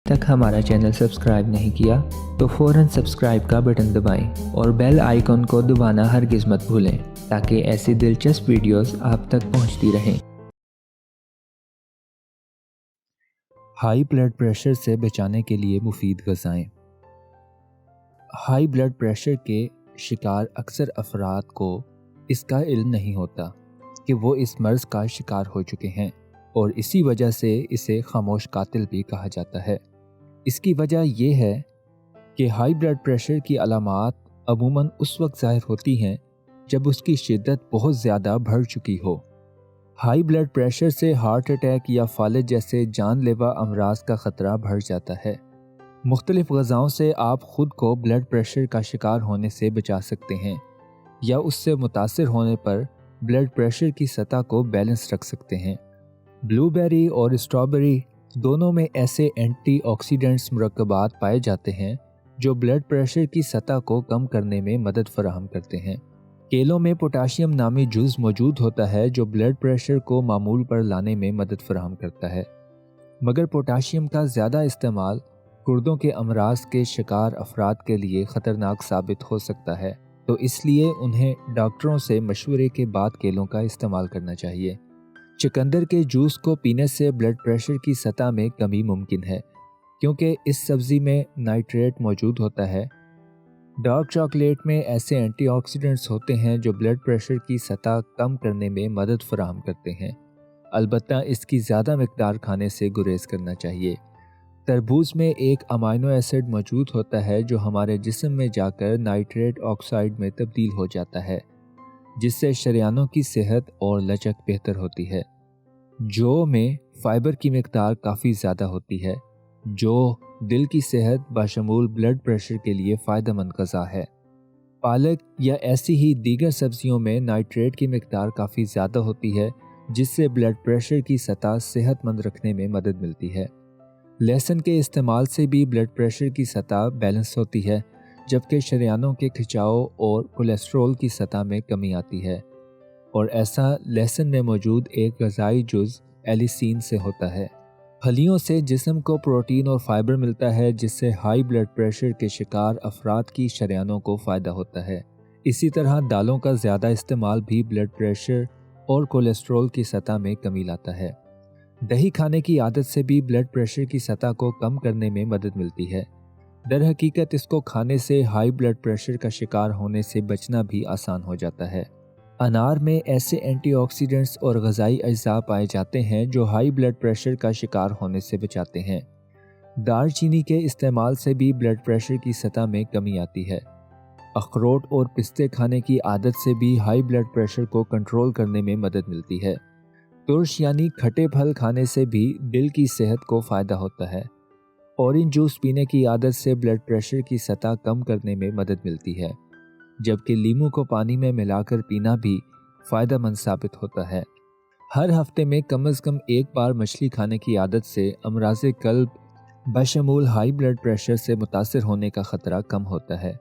तक हमारा channel subscribe नहीं किया तो फ़ौरन सब्सक्राइब का बटन दबाएं और बेल आइकन को दबाना हरगिज़ मत भूलें ताकि ऐसी दिलचस्प वीडियोस आप तक पहुंचती रहें। हाई ब्लड प्रेशर से बचाने के लिए मुफीद ग़िज़ाएं। हाई ब्लड प्रेशर के शिकार अक्सर अफराद को इसका इल्म नहीं होता कि वो इस मर्ज़ का शिकार हो चुके हैं और इसी वजह से इसे खामोश कातिल भी कहा जाता है। इसकी वजह यह है कि हाई ब्लड प्रेशर की अलामात अमूमन उस वक्त ज़ाहिर होती हैं जब उसकी शिद्दत बहुत ज़्यादा बढ़ चुकी हो। हाई ब्लड प्रेशर से हार्ट अटैक या फालज जैसे जानलेवा अमराज का ख़तरा बढ़ जाता है। मुख्तलिफ़ ग़िज़ाओं से आप ख़ुद को ब्लड प्रेशर का शिकार होने से बचा सकते हैं या उससे मुतासिर होने पर ब्लड प्रेशर की सतह को बैलेंस रख सकते हैं। ब्लूबेरी और स्ट्रॉबेरी दोनों में ऐसे एंटीऑक्सीडेंट्स मुरक्कबात पाए जाते हैं जो ब्लड प्रेशर की सतह को कम करने में मदद फराहम करते हैं। केलों में पोटाशियम नामी जुज़ मौजूद होता है जो ब्लड प्रेशर को मामूल पर लाने में मदद फराहम करता है, मगर पोटाशियम का ज़्यादा इस्तेमाल गुर्दों के अमराज के शिकार अफराद के लिए ख़तरनाक साबित हो सकता है, तो इसलिए उन्हें डॉक्टरों से मशवरे के बाद केलों का इस्तेमाल करना चाहिए। चुकंदर के जूस को पीने से ब्लड प्रेशर की सतह में कमी मुमकिन है क्योंकि इस सब्ज़ी में नाइट्रेट मौजूद होता है। डार्क चॉकलेट में ऐसे एंटीऑक्सीडेंट्स होते हैं जो ब्लड प्रेशर की सतह कम करने में मदद फराहम करते हैं, अलबत्ता इसकी ज़्यादा मिकदार खाने से गुरेज करना चाहिए। तरबूज में एक अमाइनो एसिड मौजूद होता है जो हमारे जिस्म में जाकर नाइट्रेट ऑक्साइड में तब्दील हो जाता है, जिससे शरियानों की सेहत और लचक बेहतर होती है। जौ में फाइबर की मिकदार काफ़ी ज़्यादा होती है, जो दिल की सेहत बशमूल ब्लड प्रेशर के लिए फ़ायदेमंद ग़िज़ा है। पालक या ऐसी ही दीगर सब्जियों में नाइट्रेट की मिकदार काफ़ी ज़्यादा होती है, जिससे ब्लड प्रेशर की सतह सेहतमंद रखने में मदद मिलती है। लहसुन के इस्तेमाल से भी ब्लड प्रेशर की सतह बैलेंस होती है, जबकि शरियानों के खिंचाव और कोलेस्ट्रॉल की सतह में कमी आती है, और ऐसा लहसुन में मौजूद एक ग़िज़ाई जुज़ एलिसीन से होता है। फलियों से जिस्म को प्रोटीन और फाइबर मिलता है, जिससे हाई ब्लड प्रेशर के शिकार अफराद की शरियानों को फ़ायदा होता है। इसी तरह दालों का ज़्यादा इस्तेमाल भी ब्लड प्रेशर और कोलेस्ट्रॉल की सतह में कमी लाता है। दही खाने की आदत से भी ब्लड प्रेशर की सतह को कम करने में मदद मिलती है। दर हकीकत इसको खाने से हाई ब्लड प्रेशर का शिकार होने से बचना भी आसान हो जाता है। अनार में ऐसे एंटीऑक्सीडेंट्स और ग़िज़ाई अज्जा पाए जाते हैं जो हाई ब्लड प्रेशर का शिकार होने से बचाते हैं। दालचीनी के इस्तेमाल से भी ब्लड प्रेशर की सतह में कमी आती है। अखरोट और पिस्ते खाने की आदत से भी हाई ब्लड प्रेशर को कंट्रोल करने में मदद मिलती है। तुर्श यानी खट्टे फल खाने से भी दिल की सेहत को फ़ायदा होता है। ऑरेंज जूस पीने की आदत से ब्लड प्रेशर की सतह कम करने में मदद मिलती है, जबकि लीमू को पानी में मिलाकर पीना भी फ़ायदेमंद साबित होता है। हर हफ्ते में कम से कम एक बार मछली खाने की आदत से अमराज़ क़ल्ब बशमूल हाई ब्लड प्रेशर से मुतासिर होने का ख़तरा कम होता है।